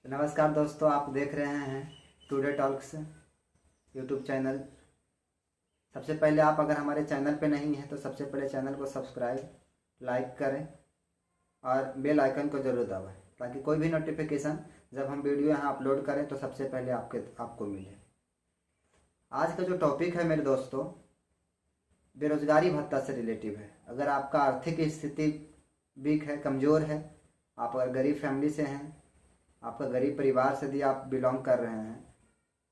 नमस्कार दोस्तों, आप देख रहे हैं टुडे टॉक्स यूट्यूब चैनल। सबसे पहले आप अगर हमारे चैनल पे नहीं हैं तो सबसे पहले चैनल को सब्सक्राइब लाइक करें और बेल आइकन को ज़रूर दबाएं ताकि कोई भी नोटिफिकेशन जब हम वीडियो यहाँ अपलोड करें तो सबसे पहले आपको मिले। आज का जो टॉपिक है मेरे दोस्तों, बेरोजगारी भत्ता से रिलेटिव है। अगर आपका आर्थिक स्थिति वीक है, कमज़ोर है, आप अगर गरीब फैमिली से हैं, आपका गरीब परिवार से यदि आप बिलोंग कर रहे हैं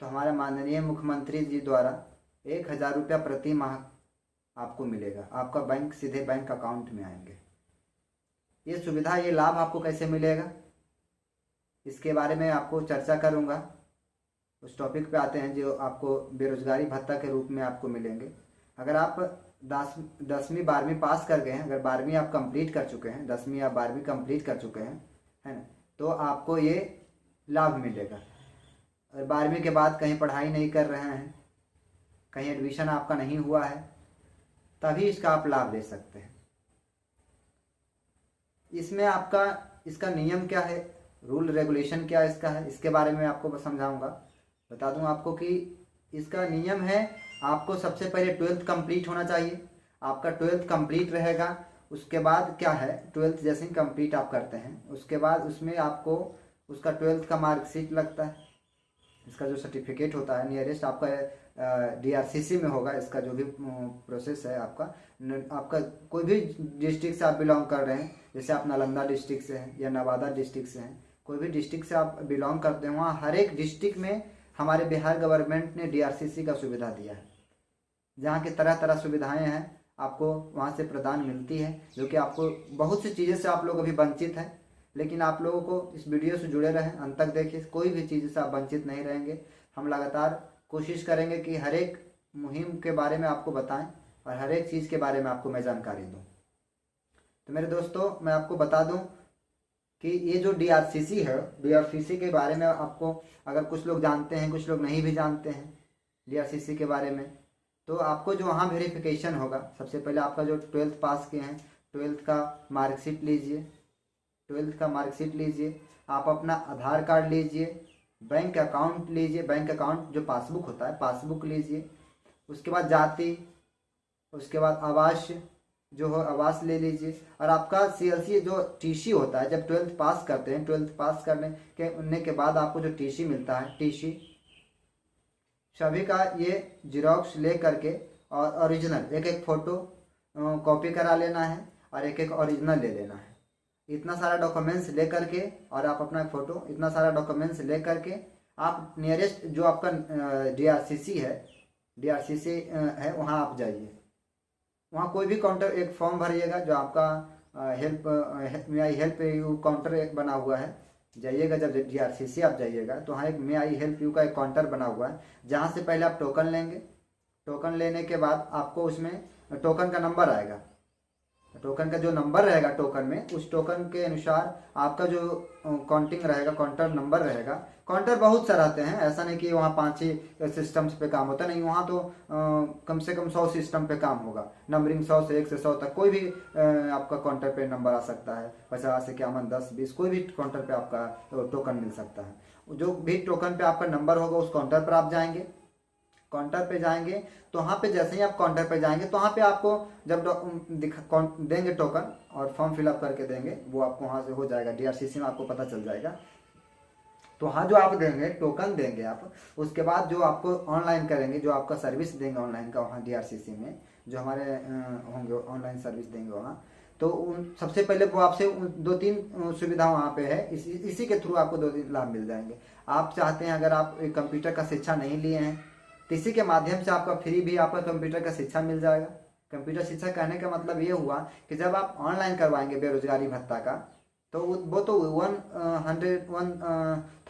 तो हमारे माननीय मुख्यमंत्री जी द्वारा 1,000 रुपया प्रति माह आपको मिलेगा। आपका बैंक सीधे बैंक अकाउंट में आएंगे। ये सुविधा, ये लाभ आपको कैसे मिलेगा, इसके बारे में आपको चर्चा करूंगा। उस टॉपिक पे आते हैं जो आपको बेरोजगारी भत्ता के रूप में आपको मिलेंगे। अगर आप 10वीं 12वीं पास कर गए हैं, अगर 12वीं आप कंप्लीट कर चुके हैं, 10वीं या 12वीं कंप्लीट कर चुके हैं, है ना, तो आपको ये लाभ मिलेगा। और 12वीं के बाद कहीं पढ़ाई नहीं कर रहे हैं, कहीं एडमिशन आपका नहीं हुआ है, तभी इसका आप लाभ ले सकते हैं। इसमें आपका इसका नियम क्या है, रूल रेगुलेशन क्या इसका है, इसके बारे में आपको समझाऊंगा। बता दूं आपको कि इसका नियम है, आपको सबसे पहले 12th कंप्लीट होना चाहिए। आपका 12th कंप्लीट रहेगा, उसके बाद क्या है, 12th जैसे ही कंप्लीट आप करते हैं उसके बाद उसमें आपको उसका 12th का मार्कशीट लगता है। इसका जो सर्टिफिकेट होता है नियरेस्ट आपका DRCC में होगा। इसका जो भी प्रोसेस है आपका कोई भी डिस्ट्रिक्ट से आप बिलोंग कर रहे हैं, जैसे आप नालंदा डिस्ट्रिक्ट से हैं या नवादा डिस्ट्रिक्ट से हैं, कोई भी डिस्ट्रिक्ट से आप बिलोंग करते हैं, वहाँ हर एक डिस्ट्रिक्ट में हमारे बिहार गवर्नमेंट ने DRCC का सुविधा दिया है, जहाँ की तरह तरह सुविधाएँ हैं आपको वहाँ से प्रदान मिलती है, जो कि आपको बहुत सी चीज़ें से आप लोग अभी वंचित हैं। लेकिन आप लोगों को इस वीडियो से जुड़े रहें, अंत तक देखिए, कोई भी चीज़ से आप वंचित नहीं रहेंगे। हम लगातार कोशिश करेंगे कि हर एक मुहिम के बारे में आपको बताएं और हर एक चीज़ के बारे में आपको मैं जानकारी दूं। तो मेरे दोस्तों, मैं आपको बता दूं कि ये जो DRCC है, DRCC के बारे में आपको अगर कुछ लोग जानते हैं, कुछ लोग नहीं भी जानते हैं DRCC के बारे में, तो आपको जो वहाँ वेरिफिकेशन होगा, सबसे पहले आपका जो 12th पास किए हैं, 12th का मार्कशीट लीजिए। 12th का मार्कशीट लीजिए, आप अपना आधार कार्ड लीजिए, बैंक अकाउंट लीजिए, बैंक अकाउंट जो पासबुक होता है पासबुक लीजिए, उसके बाद जाति, उसके बाद आवास जो हो आवास ले लीजिए, और आपका CLC जो TC होता है, जब 12th पास करते हैं, 12th पास करने के बाद आपको जो TC मिलता है, TC सभी का ये जिरोक्स ले करके और ओरिजिनल एक एक फ़ोटो कॉपी करा लेना है और एक एक ओरिजिनल ले लेना है। इतना सारा डॉक्यूमेंट्स ले करके और आप अपना फ़ोटो, इतना सारा डॉक्यूमेंट्स ले करके आप नियरेस्ट जो आपका DRCC है वहाँ आप जाइए। वहाँ कोई भी काउंटर एक फॉर्म भरिएगा, जो आपका हेल्प यू काउंटर एक बना हुआ है, जाइएगा। जब DRCC आप जाइएगा तो वहाँ एक मे आई हेल्प यू का एक काउंटर बना हुआ है, जहाँ से पहले आप टोकन लेंगे। टोकन लेने के बाद आपको उसमें टोकन का नंबर आएगा। टोकन का जो नंबर रहेगा टोकन में, उस टोकन के अनुसार आपका जो काउंटिंग रहेगा, काउंटर नंबर रहेगा। काउंटर बहुत सारे आते हैं, ऐसा नहीं कि वहाँ 5 ही सिस्टम्स पे काम होता नहीं, वहाँ तो कम से कम 100 सिस्टम पे काम होगा। नंबरिंग 100 से 1 से 100 तक कोई भी आपका काउंटर पे नंबर आ सकता है। 50, 51, 10, 20 कोई भी काउंटर पे आपका टोकन मिल सकता है। जो भी टोकन पे आपका नंबर होगा उस काउंटर पर आप जाएंगे। काउंटर पे जाएंगे तो वहाँ पे जैसे ही आप काउंटर पे जाएंगे तो वहाँ पे आपको जब देंगे टोकन और फॉर्म फिलअप करके देंगे, वो आपको वहाँ से हो जाएगा। DRCC में आपको पता चल जाएगा। तो वहाँ जो आप देंगे, टोकन देंगे आप, उसके बाद जो आपको ऑनलाइन करेंगे, जो आपका सर्विस देंगे ऑनलाइन का वहाँ DRCC में, जो हमारे होंगे ऑनलाइन सर्विस देंगे वहाँ, तो उन सबसे पहले वो आपसे 2-3 सुविधा वहाँ पे है, इसी के थ्रू आपको 2-3 लाभ मिल जाएंगे। आप चाहते हैं, अगर आप कंप्यूटर का शिक्षा नहीं लिए हैं तो इसी के माध्यम से आपका फ्री भी आपका कंप्यूटर का शिक्षा मिल जाएगा। कंप्यूटर शिक्षा कहने का मतलब ये हुआ कि जब आप ऑनलाइन करवाएंगे बेरोजगारी भत्ता का, तो वो तो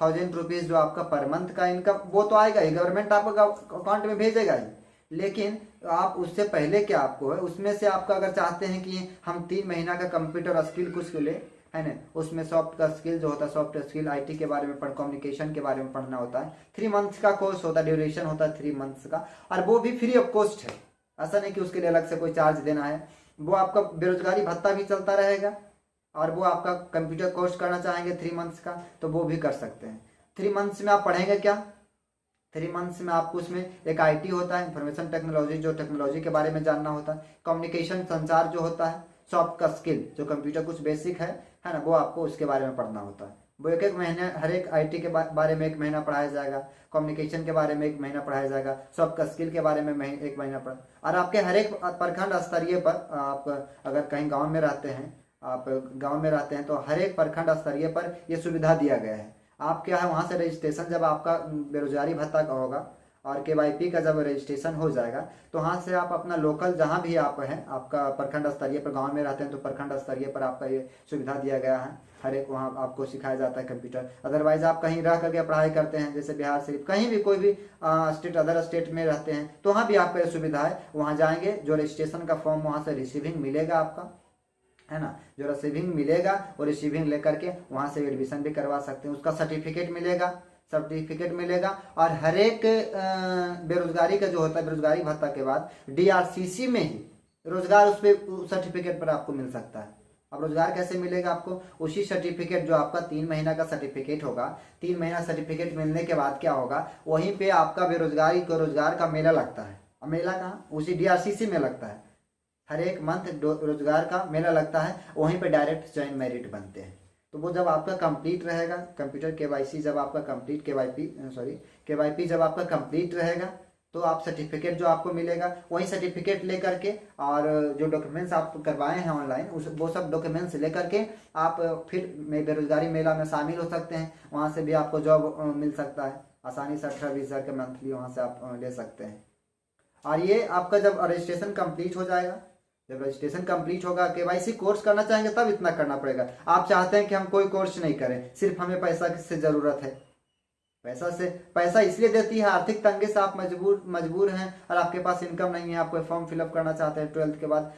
1,000 रुपीज़ जो आपका पर मंथ का इनकम, वो तो आएगा ही, गवर्नमेंट आपको अकाउंट में भेजेगा ही। लेकिन आप उससे पहले क्या आपको है, उसमें से आपका अगर चाहते हैं कि हम 3 महीना का कंप्यूटर स्किल कुछ के लिए, है ना, उसमें सॉफ्ट का स्किल जो होता है, सॉफ्ट स्किल IT के बारे में कम्युनिकेशन के बारे में पढ़ना होता है। 3 मंथ्स का कोर्स होता है, ड्यूरेशन होता है 3 मंथ्स का, और वो भी फ्री ऑफ कॉस्ट है। ऐसा नहीं कि उसके लिए अलग से कोई चार्ज देना है। वो आपका बेरोजगारी भत्ता भी चलता रहेगा और वो आपका कंप्यूटर कोर्स करना चाहेंगे 3 मंथ्स का, तो वो भी कर सकते हैं। 3 मंथ्स में आप पढ़ेंगे क्या? 3 मंथ्स में आपको उसमें एक IT होता है, इंफॉर्मेशन टेक्नोलॉजी, जो टेक्नोलॉजी के बारे में जानना होता है, कम्युनिकेशन संचार जो होता है, सॉफ्ट का स्किल जो कंप्यूटर कुछ बेसिक है ना, वो आपको उसके बारे में पढ़ना होता है। वो एक एक महीने हर एक IT के बारे में 1 महीना पढ़ाया जाएगा, कम्युनिकेशन के बारे में 1 महीना पढ़ाया जाएगा, सॉफ्ट का स्किल के बारे में 1 महीना पढ़ा। और आपके हर एक प्रखंड स्तरीय पर, आप अगर कहीं गाँव में रहते हैं, आप गाँव में रहते हैं तो हर एक प्रखंड स्तरीय पर ये सुविधा दिया गया है। आप क्या है, वहाँ से रजिस्ट्रेशन जब आपका बेरोजगारी भत्ता का होगा और KYP का जब रजिस्ट्रेशन हो जाएगा, तो वहाँ से आप अपना लोकल जहाँ भी आप हैं, आपका प्रखंड स्तरीय पर गांव में रहते हैं तो प्रखंड स्तरीय पर आपका ये सुविधा दिया गया है। हर एक वहाँ आपको सिखाया जाता है कंप्यूटर। अदरवाइज आप कहीं रह करके पढ़ाई करते हैं, जैसे बिहार शरीफ, कहीं भी कोई भी स्टेट, अदर स्टेट में रहते हैं, तो वहाँ भी आपको ये सुविधा है। वहाँ जाएंगे, जो रजिस्ट्रेशन का फॉर्म वहाँ से रिसीविंग मिलेगा आपका, है ना, जो रिसीविंग मिलेगा और रिसीविंग लेकर के वहाँ से एडमिशन भी करवा सकते हैं। उसका सर्टिफिकेट मिलेगा। और हर एक बेरोजगारी का जो होता है, बेरोजगारी भत्ता के बाद DRCC में ही रोजगार उस पर सर्टिफिकेट पर आपको मिल सकता है। अब रोजगार कैसे मिलेगा आपको? उसी सर्टिफिकेट, जो आपका 3 महीना का सर्टिफिकेट होगा, 3 महीना सर्टिफिकेट मिलने के बाद क्या होगा, वहीं पे आपका बेरोजगारी को रोजगार का मेला लगता है। अब मेला कहाँ? उसी DRCC में लगता है। हर एक मंथ रोजगार का मेला लगता है, वहीं पे डायरेक्ट ज्वाइन मेरिट बनते हैं। तो वो जब आपका कंप्लीट रहेगा, कंप्यूटर KYC जब आपका कंप्लीट, KYP जब आपका कंप्लीट रहेगा, तो आप सर्टिफिकेट जो आपको मिलेगा, वही सर्टिफिकेट लेकर के और जो डॉक्यूमेंट्स आप करवाए हैं ऑनलाइन, वो सब डॉक्यूमेंट्स लेकर के आप फिर बेरोजगारी मेला में शामिल हो सकते हैं। वहाँ से भी आपको जॉब मिल सकता है आसानी से। 18-20 हज़ार के मंथली वहाँ से आप ले सकते हैं। और ये आपका जब रजिस्ट्रेशन कंप्लीट हो जाएगा, जब रजिस्ट्रेशन कंप्लीट होगा, KYC कोर्स करना चाहेंगे तब इतना करना पड़ेगा। आप चाहते हैं कि हम कोई कोर्स नहीं करें, सिर्फ हमें पैसा से जरूरत है, पैसा इसलिए देती है, आर्थिक तंगी से आप मजबूर हैं और आपके पास इनकम नहीं है, आप कोई फॉर्म फिलअप करना चाहते हैं 12th के बाद।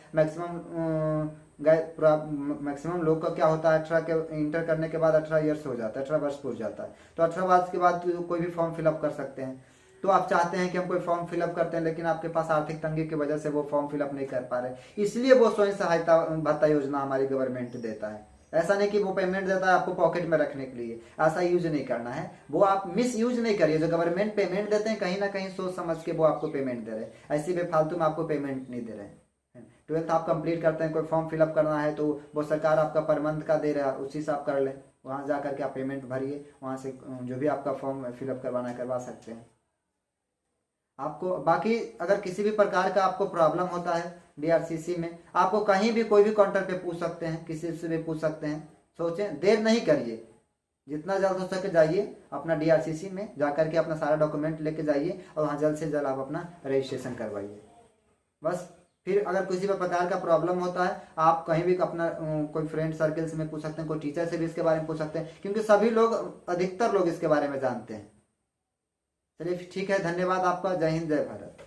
मैक्सिमम लोग का क्या होता है, 18 के इंटर करने के बाद 18 ईयर्स हो जाता है, 18 वर्ष पूरा जाता है, तो 18 वर्ष के बाद कोई भी फॉर्म फिलअप कर सकते हैं। तो आप चाहते हैं कि हम कोई फॉर्म फिलअप करते हैं, लेकिन आपके पास आर्थिक तंगी की वजह से वो फॉर्म फिलअप नहीं कर पा रहे, इसलिए वो स्वयं सहायता भत्ता योजना हमारी गवर्नमेंट देता है। ऐसा नहीं कि वो पेमेंट देता है आपको पॉकेट में रखने के लिए, ऐसा यूज नहीं करना है। वो आप मिस यूज नहीं करिए। जो गवर्नमेंट पेमेंट देते हैं, कहीं ना कहीं सोच समझ के वो आपको पेमेंट दे रहे हैं, ऐसी बेफालतू में आपको पेमेंट नहीं दे रहे हैं। 12th आप कंप्लीट करते हैं, कोई फॉर्म फिलअप करना है, तो वो सरकार आपका पर मंथ का दे रहा है, उसी से आप कर लें। वहाँ जा करके आप पेमेंट भरिए, वहाँ से जो भी आपका फॉर्म फिलअप करवाना है करवा सकते हैं। आपको बाकी अगर किसी भी प्रकार का आपको प्रॉब्लम होता है DRCC में, आपको कहीं भी कोई भी काउंटर पे पूछ सकते हैं, किसी से भी पूछ सकते हैं। सोचें, देर नहीं करिए, जितना जल्द हो सके जाइए अपना DRCC में, जाकर के अपना सारा डॉक्यूमेंट लेके जाइए और वहाँ जल्द से जल्द आप अपना रजिस्ट्रेशन करवाइए। बस फिर अगर किसी भी प्रकार का प्रॉब्लम होता है, आप कहीं भी अपना कोई फ्रेंड सर्कल से में पूछ सकते हैं, कोई टीचर से भी इसके बारे में पूछ सकते हैं, क्योंकि सभी लोग, अधिकतर लोग इसके बारे में जानते हैं। चलिए ठीक है, धन्यवाद आपका। जय हिंद, जय भारत।